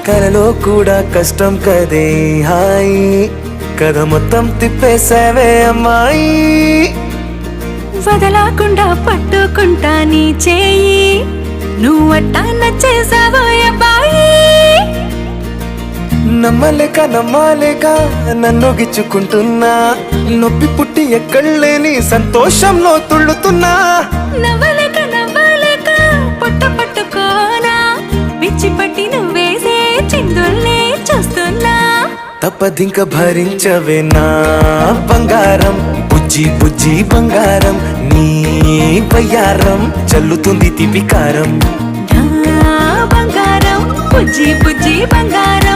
కలలో కూడా కష్టం కదే హాయి కథ మొత్తం తిప్పేసావే అమ్మాయి వదలకుండా పట్టుకుంటా నీ చేయి నువ్వట్టా నచ్చేసావో అబ్బాయి నమ్మలేక నన్ను గిచ్చుకుంటున్నా నొప్పి పుట్టి ఎక్కడలేని సంతోషంలో తుళ్ళుతున్నా నవ్వలేక పొట్ట పట్టుకోనా విచ్చిపట్టి నువ్వేసే చిందుల్నే చూస్తున్నా తప్పదింక భరించవే నా బంగారం బుజ్జి బుజ్జి బంగారం నీ వయ్యారం చల్లుతుంది తిపికారం నా బంగారం బుజ్జి బుజ్జి బంగారం